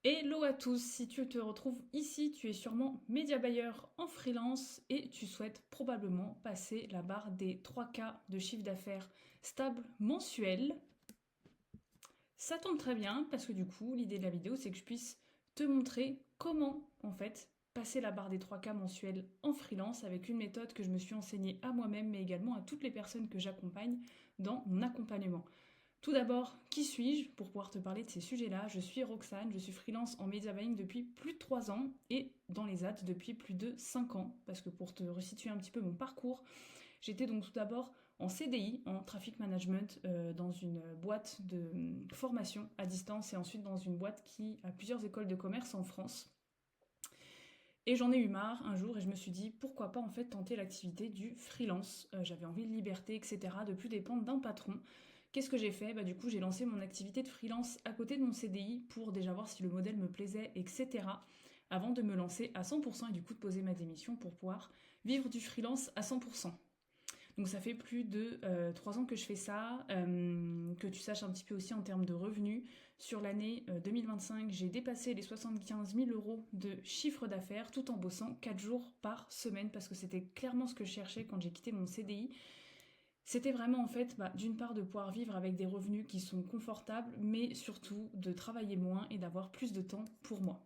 Hello à tous, si tu te retrouves ici, tu es sûrement média buyer en freelance et tu souhaites probablement passer la barre des 3K de chiffre d'affaires stable mensuel. Ça tombe très bien parce que du coup, l'idée de la vidéo, c'est que je puisse te montrer comment, en fait, passer la barre des 3K mensuels en freelance avec une méthode que je me suis enseignée à moi-même, mais également à toutes les personnes que j'accompagne dans mon accompagnement. Tout d'abord, qui suis-je pour pouvoir te parler de ces sujets-là? Je suis Roxane, je suis freelance en media buying depuis plus de 3 ans et dans les ads depuis plus de 5 ans. Parce que pour te resituer un petit peu mon parcours, j'étais donc tout d'abord en CDI, en traffic management, dans une boîte de formation à distance et ensuite dans une boîte qui a plusieurs écoles de commerce en France. Et j'en ai eu marre un jour et je me suis dit pourquoi pas en fait tenter l'activité du freelance. J'avais envie de liberté, etc., de plus dépendre d'un patron. Qu'est-ce que j'ai fait? Bah, du coup, j'ai lancé mon activité de freelance à côté de mon CDI pour déjà voir si le modèle me plaisait, etc. avant de me lancer à 100% et du coup de poser ma démission pour pouvoir vivre du freelance à 100%. Donc ça fait plus de 3 ans que je fais ça. Que tu saches un petit peu aussi en termes de revenus. Sur l'année 2025, j'ai dépassé les 75 000 euros de chiffre d'affaires tout en bossant 4 jours par semaine parce que c'était clairement ce que je cherchais quand j'ai quitté mon CDI. C'était vraiment en fait, d'une part de pouvoir vivre avec des revenus qui sont confortables, mais surtout de travailler moins et d'avoir plus de temps pour moi.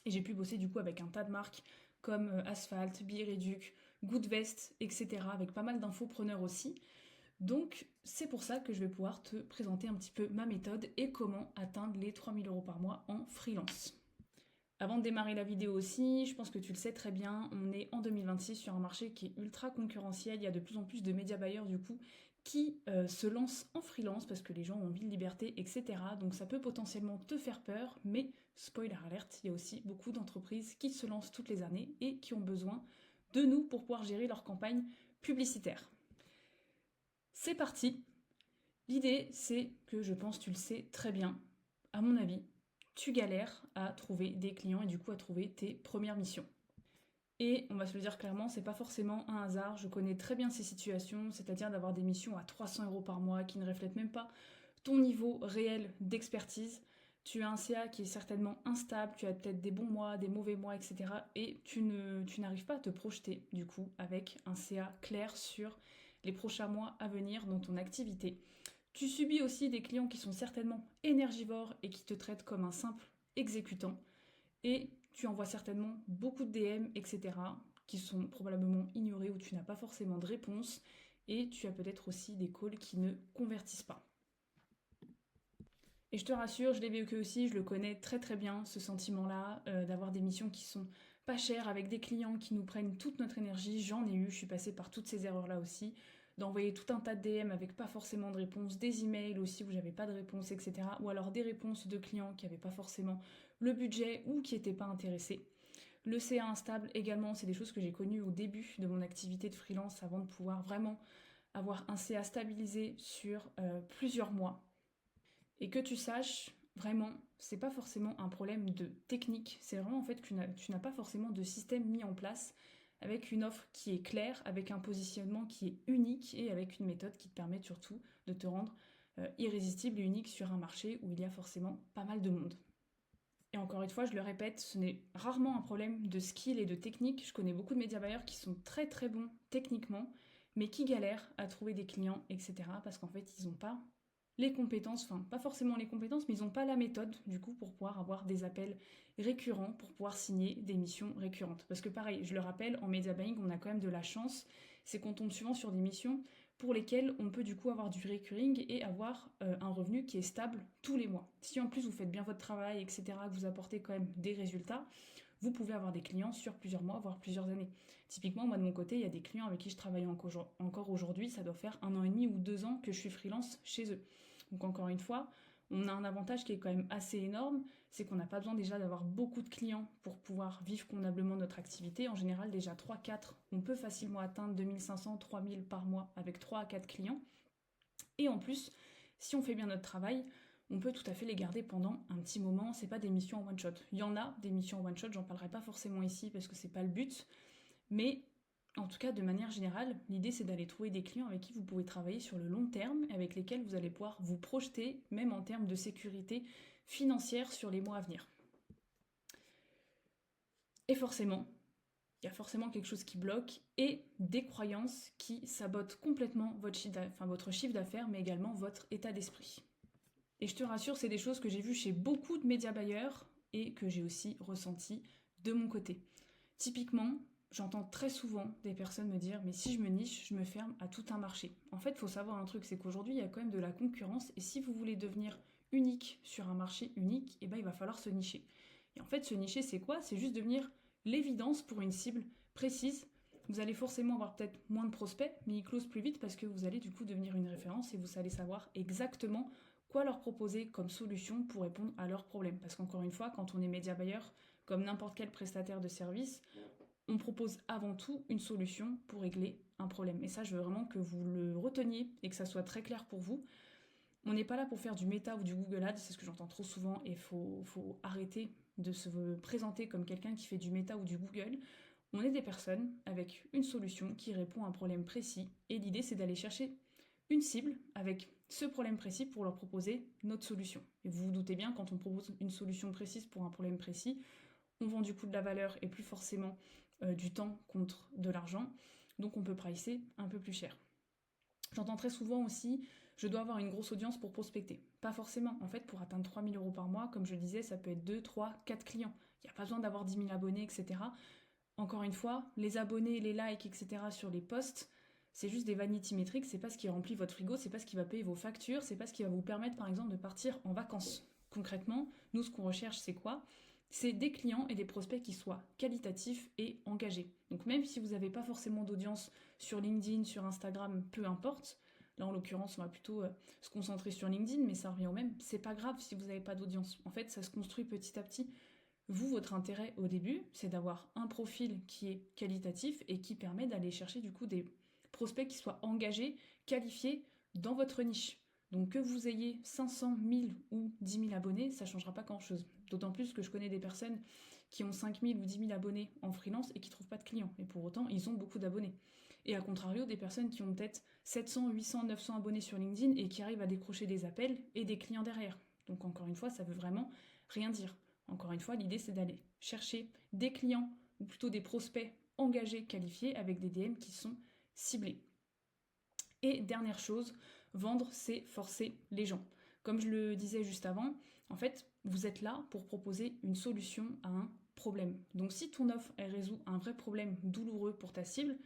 Et j'ai pu bosser du coup avec un tas de marques comme Asphalt, Bireduc, Goodvest, etc. avec pas mal d'infopreneurs aussi. Donc c'est pour ça que je vais pouvoir te présenter un petit peu ma méthode et comment atteindre les 3000 euros par mois en freelance. Avant de démarrer la vidéo aussi, je pense que tu le sais très bien, on est en 2026 sur un marché qui est ultra concurrentiel. Il y a de plus en plus de média buyers du coup qui se lancent en freelance parce que les gens ont envie de liberté, etc. Donc ça peut potentiellement te faire peur, mais spoiler alert, il y a aussi beaucoup d'entreprises qui se lancent toutes les années et qui ont besoin de nous pour pouvoir gérer leur campagne publicitaire. C'est parti. L'idée, c'est que je pense, tu le sais très bien, à mon avis, tu galères à trouver des clients et du coup à trouver tes premières missions. Et on va se le dire clairement, c'est pas forcément un hasard. Je connais très bien ces situations, c'est-à-dire d'avoir des missions à 300 euros par mois qui ne reflètent même pas ton niveau réel d'expertise. Tu as un CA qui est certainement instable, tu as peut-être des bons mois, des mauvais mois, etc. Et tu n'arrives pas à te projeter, du coup, avec un CA clair sur les prochains mois à venir dans ton activité. Tu subis aussi des clients qui sont certainement énergivores et qui te traitent comme un simple exécutant. Et tu envoies certainement beaucoup de DM, etc., qui sont probablement ignorés ou tu n'as pas forcément de réponse. Et tu as peut-être aussi des calls qui ne convertissent pas. Et je te rassure, je l'ai vécu aussi, je le connais très très bien, ce sentiment-là, d'avoir des missions qui sont pas chères, avec des clients qui nous prennent toute notre énergie. J'en ai eu, je suis passée par toutes ces erreurs-là aussi, d'envoyer tout un tas de DM avec pas forcément de réponse, des emails aussi où j'avais pas de réponse, etc. Ou alors des réponses de clients qui n'avaient pas forcément le budget ou qui n'étaient pas intéressés. Le CA instable également, c'est des choses que j'ai connues au début de mon activité de freelance avant de pouvoir vraiment avoir un CA stabilisé sur plusieurs mois. Et que tu saches, vraiment, c'est pas forcément un problème de technique, c'est vraiment en fait que tu n'as pas forcément de système mis en place avec une offre qui est claire, avec un positionnement qui est unique et avec une méthode qui te permet surtout de te rendre irrésistible et unique sur un marché où il y a forcément pas mal de monde. Et encore une fois, je le répète, ce n'est rarement un problème de skill et de technique. Je connais beaucoup de média buyers qui sont très très bons techniquement, mais qui galèrent à trouver des clients, etc. Parce qu'en fait, ils n'ont pas les compétences, enfin pas forcément les compétences, mais ils n'ont pas la méthode du coup pour pouvoir avoir des appels récurrents, pour pouvoir signer des missions récurrentes. Parce que pareil, je le rappelle, en media buying, on a quand même de la chance, c'est qu'on tombe souvent sur des missions pour lesquelles on peut du coup avoir du recurring et avoir un revenu qui est stable tous les mois. Si en plus vous faites bien votre travail, etc., que vous apportez quand même des résultats, vous pouvez avoir des clients sur plusieurs mois, voire plusieurs années. Typiquement, moi de mon côté, il y a des clients avec qui je travaille encore aujourd'hui, ça doit faire 1 an et demi ou 2 ans que je suis freelance chez eux. Donc encore une fois, on a un avantage qui est quand même assez énorme, c'est qu'on n'a pas besoin déjà d'avoir beaucoup de clients pour pouvoir vivre convenablement notre activité. En général, déjà 3-4, on peut facilement atteindre 2500, 3000 par mois avec 3 à 4 clients. Et en plus, si on fait bien notre travail, on peut tout à fait les garder pendant un petit moment. C'est pas des missions en one shot. Il y en a des missions en one shot, j'en parlerai pas forcément ici parce que c'est pas le but. Mais en tout cas, de manière générale, l'idée c'est d'aller trouver des clients avec qui vous pouvez travailler sur le long terme, avec lesquels vous allez pouvoir vous projeter, même en termes de sécurité financière sur les mois à venir. Et forcément, il y a forcément quelque chose qui bloque et des croyances qui sabotent complètement votre chiffre d'affaires, mais également votre état d'esprit. Et je te rassure, c'est des choses que j'ai vues chez beaucoup de médias buyers et que j'ai aussi ressenti de mon côté. Typiquement, j'entends très souvent des personnes me dire « mais si je me niche, je me ferme à tout un marché ». En fait, il faut savoir un truc, c'est qu'aujourd'hui, il y a quand même de la concurrence et si vous voulez devenir unique sur un marché unique, eh ben, il va falloir se nicher. Et en fait, se nicher, c'est quoi? C'est juste devenir l'évidence pour une cible précise. Vous allez forcément avoir peut-être moins de prospects, mais ils closent plus vite parce que vous allez du coup devenir une référence et vous allez savoir exactement quoi leur proposer comme solution pour répondre à leurs problèmes. Parce qu'encore une fois, quand on est média buyer, comme n'importe quel prestataire de service, on propose avant tout une solution pour régler un problème. Et ça, je veux vraiment que vous le reteniez et que ça soit très clair pour vous. On n'est pas là pour faire du Meta ou du Google Ads, c'est ce que j'entends trop souvent, et il faut arrêter de se présenter comme quelqu'un qui fait du Meta ou du Google. On est des personnes avec une solution qui répond à un problème précis, et l'idée c'est d'aller chercher une cible avec ce problème précis pour leur proposer notre solution. Et vous vous doutez bien, quand on propose une solution précise pour un problème précis, on vend du coup de la valeur et plus forcément du temps contre de l'argent, donc on peut pricer un peu plus cher. J'entends très souvent aussi, je dois avoir une grosse audience pour prospecter. Pas forcément, en fait pour atteindre 3 000 € par mois, comme je disais, ça peut être 2, 3, 4 clients. Il n'y a pas besoin d'avoir 10 000 abonnés, etc. Encore une fois, les abonnés, les likes, etc. sur les posts, c'est juste des vanity metrics, c'est pas ce qui remplit votre frigo, c'est pas ce qui va payer vos factures, c'est pas ce qui va vous permettre par exemple de partir en vacances. Concrètement, nous ce qu'on recherche c'est quoi? C'est des clients et des prospects qui soient qualitatifs et engagés. Donc même si vous n'avez pas forcément d'audience sur LinkedIn, sur Instagram, peu importe, là en l'occurrence on va plutôt se concentrer sur LinkedIn, mais ça revient au même, c'est pas grave si vous n'avez pas d'audience. En fait ça se construit petit à petit. Vous, votre intérêt au début, c'est d'avoir un profil qui est qualitatif et qui permet d'aller chercher du coup des prospects qui soient engagés, qualifiés dans votre niche. Donc que vous ayez 500, 1000 ou 10 000 abonnés, ça ne changera pas grand-chose. D'autant plus que je connais des personnes qui ont 5 000 ou 10 000 abonnés en freelance et qui ne trouvent pas de clients. Et pour autant, ils ont beaucoup d'abonnés. Et à contrario, des personnes qui ont peut-être 700, 800, 900 abonnés sur LinkedIn et qui arrivent à décrocher des appels et des clients derrière. Donc encore une fois, ça veut vraiment rien dire. Encore une fois, l'idée c'est d'aller chercher des clients ou plutôt des prospects engagés, qualifiés avec des DM qui sont ciblés. Et dernière chose, vendre c'est forcer les gens. Comme je le disais juste avant, en fait, vous êtes là pour proposer une solution à un problème. Donc si ton offre elle résout un vrai problème douloureux pour ta cible,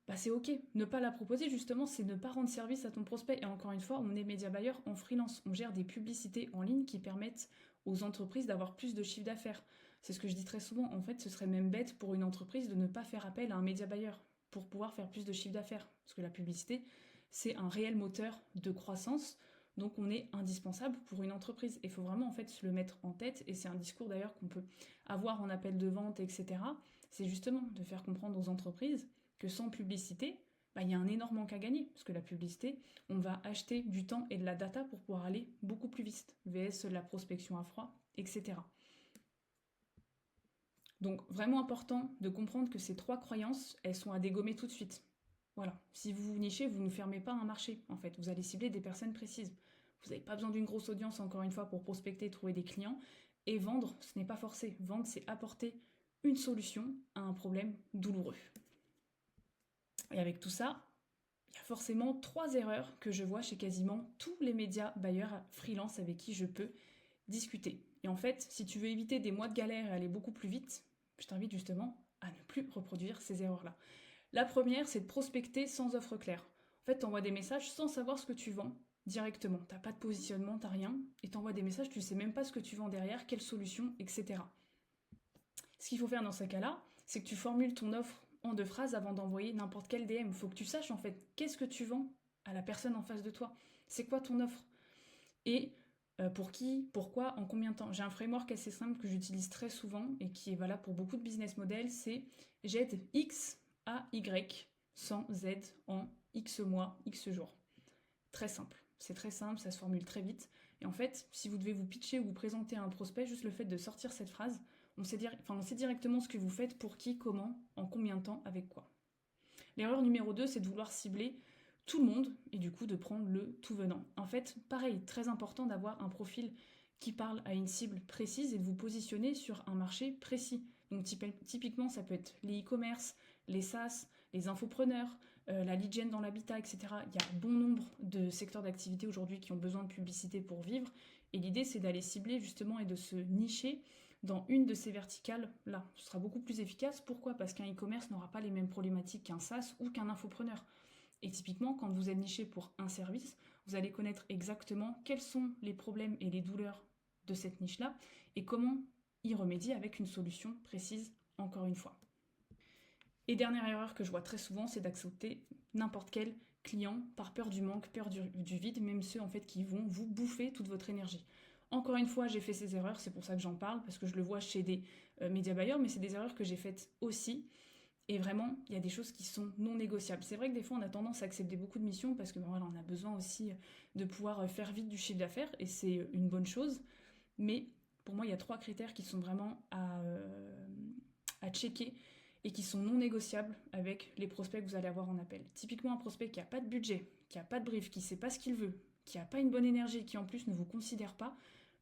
bah c'est ok. Ne pas la proposer justement, c'est ne pas rendre service à ton prospect. Et encore une fois, on est média buyer en freelance. On gère des publicités en ligne qui permettent aux entreprises d'avoir plus de chiffre d'affaires. C'est ce que je dis très souvent. En fait, ce serait même bête pour une entreprise de ne pas faire appel à un média buyer pour pouvoir faire plus de chiffre d'affaires. Parce que la publicité, c'est un réel moteur de croissance. Donc on est indispensable pour une entreprise. Il faut vraiment en fait se le mettre en tête. Et c'est un discours d'ailleurs qu'on peut avoir en appel de vente, etc. C'est justement de faire comprendre aux entreprises que sans publicité, il y a un énorme manque à gagner. Parce que la publicité, on va acheter du temps et de la data pour pouvoir aller beaucoup plus vite. VS la prospection à froid, etc. Donc vraiment important de comprendre que ces 3 croyances, elles sont à dégommer tout de suite. Voilà, si vous vous nichez, vous ne fermez pas un marché, en fait. Vous allez cibler des personnes précises. Vous n'avez pas besoin d'une grosse audience, encore une fois, pour prospecter et trouver des clients. Et vendre, ce n'est pas forcé. Vendre, c'est apporter une solution à un problème douloureux. Et avec tout ça, il y a forcément 3 erreurs que je vois chez quasiment tous les médias buyers freelance avec qui je peux discuter. Et en fait, si tu veux éviter des mois de galère et aller beaucoup plus vite, je t'invite justement à ne plus reproduire ces erreurs-là. La première, c'est de prospecter sans offre claire. En fait, tu envoies des messages sans savoir ce que tu vends directement. Tu n'as pas de positionnement, tu n'as rien, et tu envoies des messages, tu ne sais même pas ce que tu vends derrière, quelle solution, etc. Ce qu'il faut faire dans ce cas-là, c'est que tu formules ton offre en 2 phrases avant d'envoyer n'importe quel DM. Il faut que tu saches en fait qu'est-ce que tu vends à la personne en face de toi. C'est quoi ton offre? Et pour qui, pourquoi, en combien de temps? J'ai un framework assez simple que j'utilise très souvent et qui est valable pour beaucoup de business models, c'est j'aide X à Y sans Z en X mois, X jours. Très simple. C'est très simple, ça se formule très vite. Et en fait, si vous devez vous pitcher ou vous présenter à un prospect, juste le fait de sortir cette phrase, on sait directement ce que vous faites, pour qui, comment, en combien de temps, avec quoi. L'erreur numéro 2, c'est de vouloir cibler tout le monde et du coup de prendre le tout venant. En fait, pareil, très important d'avoir un profil qui parle à une cible précise et de vous positionner sur un marché précis. Donc typiquement, ça peut être les e-commerce, les SaaS, les infopreneurs, la lead gen dans l'habitat, etc. Il y a bon nombre de secteurs d'activité aujourd'hui qui ont besoin de publicité pour vivre. Et l'idée, c'est d'aller cibler justement et de se nicher dans une de ces verticales-là. Ce sera beaucoup plus efficace. Pourquoi? Parce qu'un e-commerce n'aura pas les mêmes problématiques qu'un SaaS ou qu'un infopreneur. Et typiquement, quand vous êtes niché pour un service, vous allez connaître exactement quels sont les problèmes et les douleurs de cette niche-là et comment y remédier avec une solution précise, encore une fois. Et dernière erreur que je vois très souvent, c'est d'accepter n'importe quel client par peur du manque, peur du vide, même ceux en fait qui vont vous bouffer toute votre énergie. Encore une fois, j'ai fait ces erreurs, c'est pour ça que j'en parle, parce que je le vois chez des média buyers, mais c'est des erreurs que j'ai faites aussi. Et vraiment, il y a des choses qui sont non négociables. C'est vrai que des fois, on a tendance à accepter beaucoup de missions parce que voilà, on a besoin aussi de pouvoir faire vite du chiffre d'affaires, et c'est une bonne chose. Mais pour moi, il y a 3 critères qui sont vraiment à checker et qui sont non négociables avec les prospects que vous allez avoir en appel. Typiquement, un prospect qui n'a pas de budget, qui n'a pas de brief, qui ne sait pas ce qu'il veut, qui n'a pas une bonne énergie, qui en plus ne vous considère pas,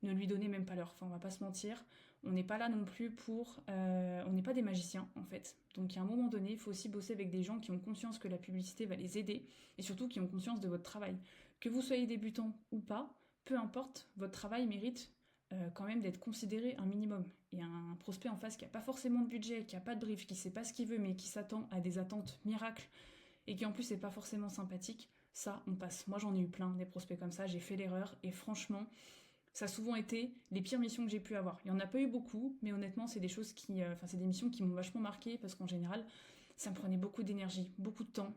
ne lui donnez même pas l'heure. Enfin, on va pas se mentir, on n'est pas là non plus pour... on n'est pas des magiciens, en fait. Donc, à un moment donné, il faut aussi bosser avec des gens qui ont conscience que la publicité va les aider et surtout qui ont conscience de votre travail. Que vous soyez débutant ou pas, peu importe, votre travail mérite quand même d'être considéré un minimum. Et un prospect en face qui n'a pas forcément de budget, qui n'a pas de brief, qui ne sait pas ce qu'il veut, mais qui s'attend à des attentes miracles et qui en plus n'est pas forcément sympathique, ça, on passe. Moi, j'en ai eu plein, des prospects comme ça, j'ai fait l'erreur et franchement, ça a souvent été les pires missions que j'ai pu avoir. Il n'y en a pas eu beaucoup, mais honnêtement, c'est des choses qui... c'est des missions qui m'ont vachement marqué parce qu'en général, ça me prenait beaucoup d'énergie, beaucoup de temps,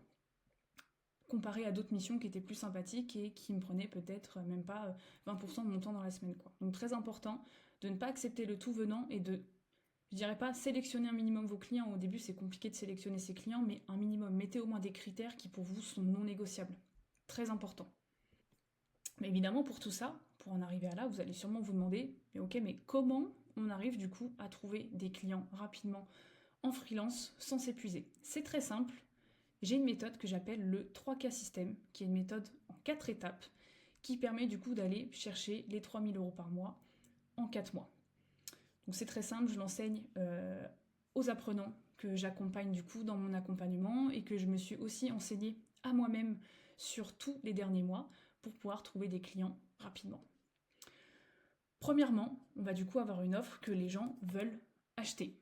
comparé à d'autres missions qui étaient plus sympathiques et qui me prenaient peut-être même pas 20% de mon temps dans la semaine, quoi. Donc très important de ne pas accepter le tout venant et de, je dirais pas sélectionner un minimum vos clients. Au début, c'est compliqué de sélectionner ses clients, mais un minimum. Mettez au moins des critères qui pour vous sont non négociables. Très important. Mais évidemment, pour tout ça, pour en arriver à là, vous allez sûrement vous demander, mais ok, mais comment on arrive du coup à trouver des clients rapidement en freelance sans s'épuiser? C'est très simple. J'ai une méthode que j'appelle le 3K système, qui est une méthode en 4 étapes, qui permet du coup d'aller chercher les 3000 euros par mois en 4 mois. Donc c'est très simple, je l'enseigne aux apprenants que j'accompagne du coup dans mon accompagnement et que je me suis aussi enseignée à moi-même sur tous les derniers mois pour pouvoir trouver des clients rapidement. Premièrement, on va du coup avoir une offre que les gens veulent acheter.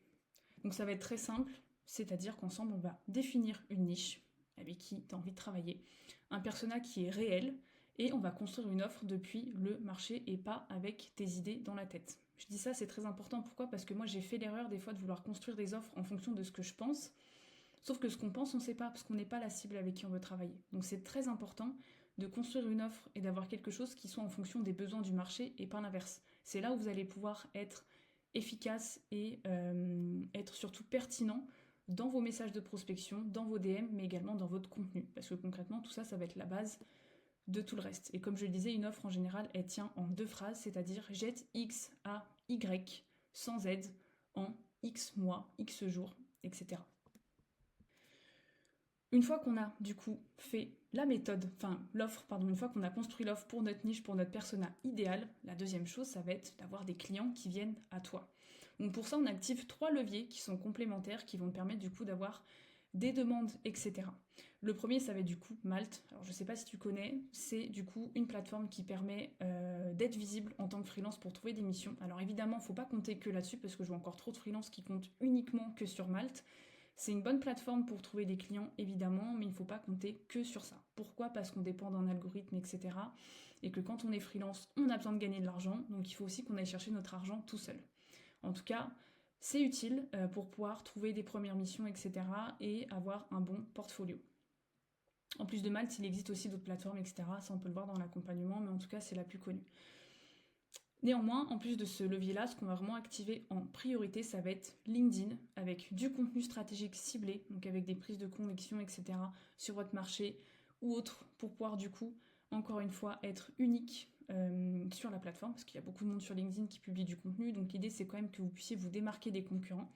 Donc ça va être très simple, c'est-à-dire qu'ensemble on va définir une niche avec qui tu as envie de travailler, un persona qui est réel, et on va construire une offre depuis le marché et pas avec tes idées dans la tête. Je dis ça, c'est très important. Pourquoi? Parce que moi j'ai fait l'erreur des fois de vouloir construire des offres en fonction de ce que je pense, sauf que ce qu'on pense on ne sait pas, parce qu'on n'est pas la cible avec qui on veut travailler. Donc c'est très important de construire une offre et d'avoir quelque chose qui soit en fonction des besoins du marché et pas l'inverse. C'est là où vous allez pouvoir être efficace et être surtout pertinent dans vos messages de prospection, dans vos DM, mais également dans votre contenu. Parce que concrètement, tout ça, ça va être la base de tout le reste. Et comme je le disais, une offre en général, elle tient en 2 phrases, c'est-à-dire jette X à Y sans Z en X mois, X jours, etc. Une fois qu'on a du coup fait la méthode, enfin l'offre, pardon, une fois qu'on a construit l'offre pour notre niche, pour notre persona idéal, la deuxième chose, ça va être d'avoir des clients qui viennent à toi. Donc pour ça, on active 3 leviers qui sont complémentaires, qui vont te permettre du coup d'avoir des demandes, etc. Le premier, ça va être du coup Malte. Alors je ne sais pas si tu connais, c'est du coup une plateforme qui permet d'être visible en tant que freelance pour trouver des missions. Alors évidemment, il ne faut pas compter que là-dessus parce que je vois encore trop de freelance qui comptent uniquement que sur Malte. C'est une bonne plateforme pour trouver des clients, évidemment, mais il ne faut pas compter que sur ça. Pourquoi? Parce qu'on dépend d'un algorithme, etc. Et que quand on est freelance, on a besoin de gagner de l'argent, donc il faut aussi qu'on aille chercher notre argent tout seul. En tout cas, c'est utile pour pouvoir trouver des premières missions, etc. et avoir un bon portfolio. En plus de Malte, il existe aussi d'autres plateformes, etc. Ça, on peut le voir dans l'accompagnement, mais en tout cas, c'est la plus connue. Néanmoins, en plus de ce levier-là, ce qu'on va vraiment activer en priorité, ça va être LinkedIn, avec du contenu stratégique ciblé, donc avec des prises de conviction, etc. sur votre marché ou autre, pour pouvoir du coup, encore une fois, être unique sur la plateforme, parce qu'il y a beaucoup de monde sur LinkedIn qui publie du contenu, donc l'idée c'est quand même que vous puissiez vous démarquer des concurrents,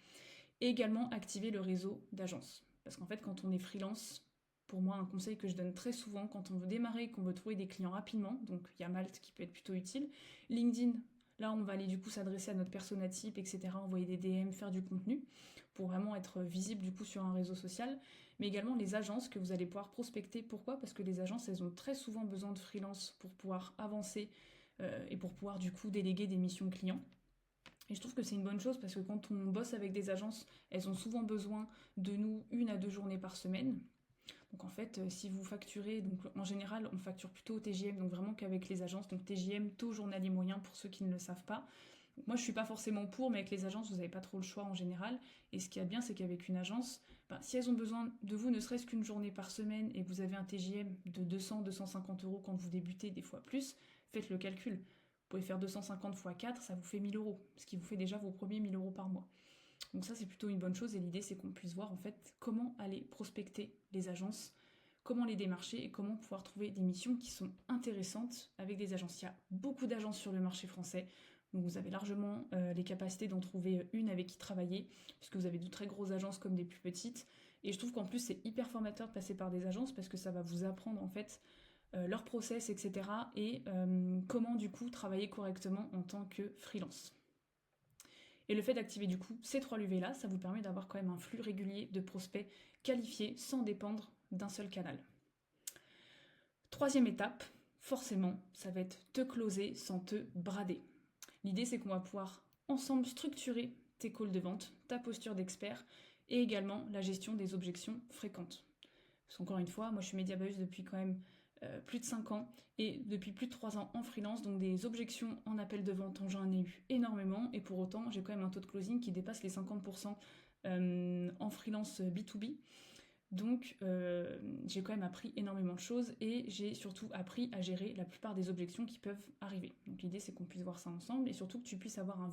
et également activer le réseau d'agences. Parce qu'en fait, quand on est freelance, pour moi, un conseil que je donne très souvent, quand on veut démarrer et qu'on veut trouver des clients rapidement, donc il y a Malte qui peut être plutôt utile, LinkedIn Là, on va aller du coup s'adresser à notre persona type, etc., envoyer des DM, faire du contenu, pour vraiment être visible du coup sur un réseau social, mais également les agences que vous allez pouvoir prospecter. Pourquoi? Parce que les agences, elles ont très souvent besoin de freelance pour pouvoir avancer et pour pouvoir du coup déléguer des missions clients. Et je trouve que c'est une bonne chose parce que quand on bosse avec des agences, elles ont souvent besoin de nous 1 à 2 journées par semaine. Donc en fait, si vous facturez, donc en général, on facture plutôt au TJM, donc vraiment qu'avec les agences, donc TJM, taux journalier moyen pour ceux qui ne le savent pas. Donc moi, je suis pas forcément pour, mais avec les agences, vous n'avez pas trop le choix en général. Et ce qui est bien, c'est qu'avec une agence, si elles ont besoin de vous ne serait-ce qu'une journée par semaine et que vous avez un TJM de 200-250 € quand vous débutez, des fois plus, faites le calcul. Vous pouvez faire 250 x 4, ça vous fait 1 000 €, ce qui vous fait déjà vos premiers 1 000 € par mois. Donc ça, c'est plutôt une bonne chose et l'idée, c'est qu'on puisse voir en fait comment aller prospecter les agences, comment les démarcher et comment pouvoir trouver des missions qui sont intéressantes avec des agences. Il y a beaucoup d'agences sur le marché français, donc vous avez largement les capacités d'en trouver une avec qui travailler, puisque vous avez de très grosses agences comme des plus petites. Et je trouve qu'en plus, c'est hyper formateur de passer par des agences parce que ça va vous apprendre en fait leur process, etc. et comment du coup travailler correctement en tant que freelance. Et le fait d'activer du coup ces 3 leviers là, ça vous permet d'avoir quand même un flux régulier de prospects qualifiés sans dépendre d'un seul canal. Troisième étape, forcément, ça va être te closer sans te brader. L'idée, c'est qu'on va pouvoir ensemble structurer tes calls de vente, ta posture d'expert et également la gestion des objections fréquentes. Parce qu'encore une fois, moi je suis média buyers depuis quand même plus de 5 ans et depuis plus de 3 ans en freelance, donc des objections en appel de vente, j'en ai eu énormément et pour autant j'ai quand même un taux de closing qui dépasse les 50% en freelance B2B. Donc j'ai quand même appris énormément de choses et j'ai surtout appris à gérer la plupart des objections qui peuvent arriver. Donc l'idée c'est qu'on puisse voir ça ensemble et surtout que tu puisses avoir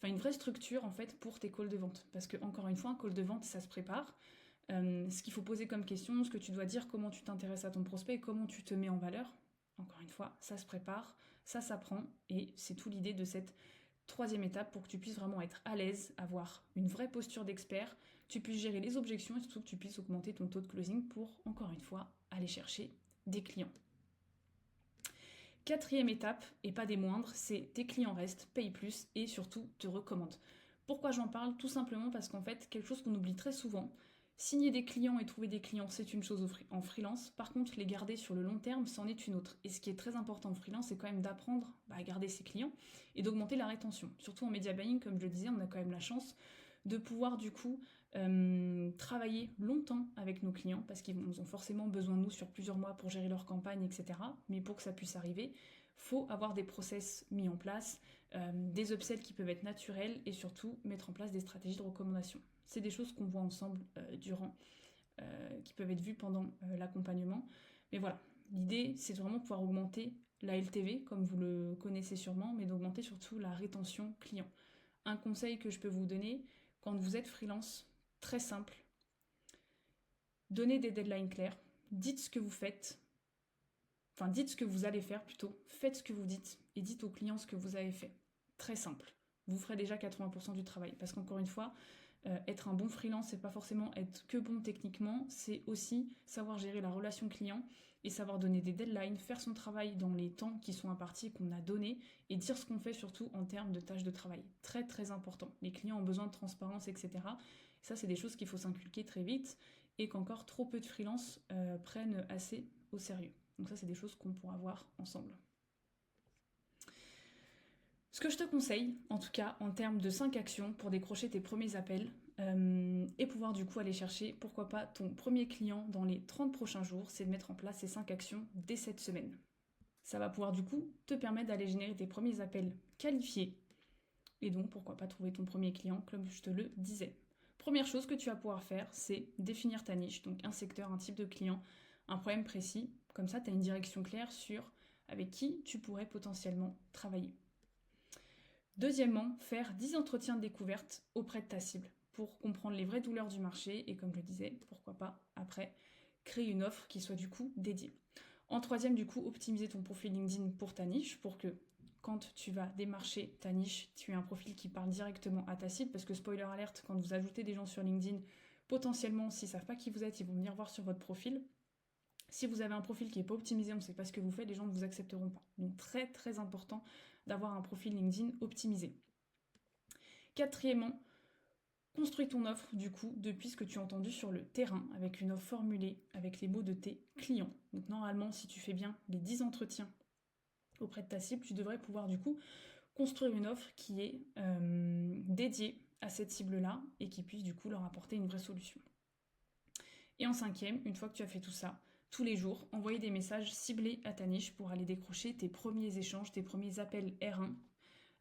une vraie structure en fait pour tes calls de vente. Parce que encore une fois, un call de vente ça se prépare. Ce qu'il faut poser comme question, ce que tu dois dire, comment tu t'intéresses à ton prospect et comment tu te mets en valeur. Encore une fois, ça se prépare, ça s'apprend et c'est tout l'idée de cette troisième étape pour que tu puisses vraiment être à l'aise, avoir une vraie posture d'expert, tu puisses gérer les objections et surtout que tu puisses augmenter ton taux de closing pour, encore une fois, aller chercher des clients. Quatrième étape, et pas des moindres, c'est tes clients restent, payent plus et surtout te recommandent. Pourquoi j'en parle? Tout simplement parce qu'en fait, quelque chose qu'on oublie très souvent, signer des clients et trouver des clients, c'est une chose en freelance. Par contre, les garder sur le long terme, c'en est une autre. Et ce qui est très important en freelance, c'est quand même d'apprendre à garder ses clients et d'augmenter la rétention. Surtout en media buying, comme je le disais, on a quand même la chance de pouvoir du coup travailler longtemps avec nos clients parce qu'ils ont forcément besoin de nous sur plusieurs mois pour gérer leur campagne, etc. Mais pour que ça puisse arriver, faut avoir des process mis en place, des upsells qui peuvent être naturels et surtout mettre en place des stratégies de recommandation. C'est des choses qu'on voit ensemble qui peuvent être vues pendant l'accompagnement. Mais voilà, l'idée c'est vraiment de pouvoir augmenter la LTV, comme vous le connaissez sûrement, mais d'augmenter surtout la rétention client. Un conseil que je peux vous donner, quand vous êtes freelance, très simple, donnez des deadlines clairs, dites ce que vous faites, dites ce que vous allez faire plutôt, faites ce que vous dites et dites aux clients ce que vous avez fait. Très simple. Vous ferez déjà 80% du travail. Parce qu'encore une fois, être un bon freelance, c'est pas forcément être que bon techniquement, c'est aussi savoir gérer la relation client et savoir donner des deadlines, faire son travail dans les temps qui sont impartis, qu'on a donnés, et dire ce qu'on fait surtout en termes de tâches de travail. Très très important. Les clients ont besoin de transparence, etc. Ça, c'est des choses qu'il faut s'inculquer très vite et qu'encore trop peu de freelances prennent assez au sérieux. Donc ça, c'est des choses qu'on pourra voir ensemble. Ce que je te conseille, en tout cas, en termes de 5 actions pour décrocher tes premiers appels et pouvoir du coup aller chercher, pourquoi pas, ton premier client dans les 30 prochains jours, c'est de mettre en place ces 5 actions dès cette semaine. Ça va pouvoir du coup te permettre d'aller générer tes premiers appels qualifiés et donc pourquoi pas trouver ton premier client comme je te le disais. Première chose que tu vas pouvoir faire, c'est définir ta niche, donc un secteur, un type de client, un problème précis. Comme ça, tu as une direction claire sur avec qui tu pourrais potentiellement travailler. Deuxièmement, faire 10 entretiens de découverte auprès de ta cible pour comprendre les vraies douleurs du marché et comme je le disais, pourquoi pas après créer une offre qui soit du coup dédiée. En troisième, du coup, optimiser ton profil LinkedIn pour ta niche pour que quand tu vas démarcher ta niche, tu aies un profil qui parle directement à ta cible parce que spoiler alerte, quand vous ajoutez des gens sur LinkedIn, potentiellement, s'ils ne savent pas qui vous êtes, ils vont venir voir sur votre profil. Si vous avez un profil qui n'est pas optimisé, on ne sait pas ce que vous faites, les gens ne vous accepteront pas. Donc très très important d'avoir un profil LinkedIn optimisé. Quatrièmement, construis ton offre du coup depuis ce que tu as entendu sur le terrain avec une offre formulée avec les mots de tes clients. Donc normalement, si tu fais bien les 10 entretiens auprès de ta cible, tu devrais pouvoir du coup construire une offre qui est dédiée à cette cible-là et qui puisse du coup leur apporter une vraie solution. Et en cinquième, une fois que tu as fait tout ça, tous les jours, envoyer des messages ciblés à ta niche pour aller décrocher tes premiers échanges, tes premiers appels R1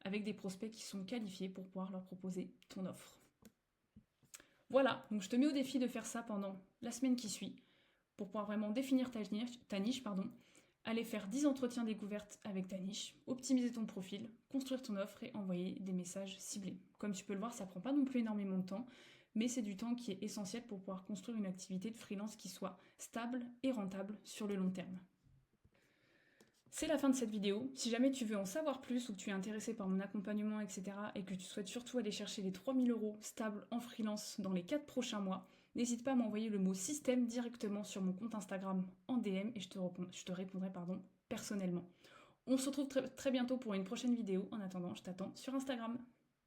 avec des prospects qui sont qualifiés pour pouvoir leur proposer ton offre. Voilà, donc je te mets au défi de faire ça pendant la semaine qui suit pour pouvoir vraiment définir ta niche, aller faire 10 entretiens découvertes avec ta niche, optimiser ton profil, construire ton offre et envoyer des messages ciblés. Comme tu peux le voir, ça prend pas non plus énormément de temps, mais c'est du temps qui est essentiel pour pouvoir construire une activité de freelance qui soit stable et rentable sur le long terme. C'est la fin de cette vidéo. Si jamais tu veux en savoir plus ou que tu es intéressé par mon accompagnement, etc. et que tu souhaites surtout aller chercher les 3 000 € stables en freelance dans les 4 prochains mois, n'hésite pas à m'envoyer le mot système directement sur mon compte Instagram en DM et je te répondrai personnellement. On se retrouve très bientôt pour une prochaine vidéo. En attendant, je t'attends sur Instagram.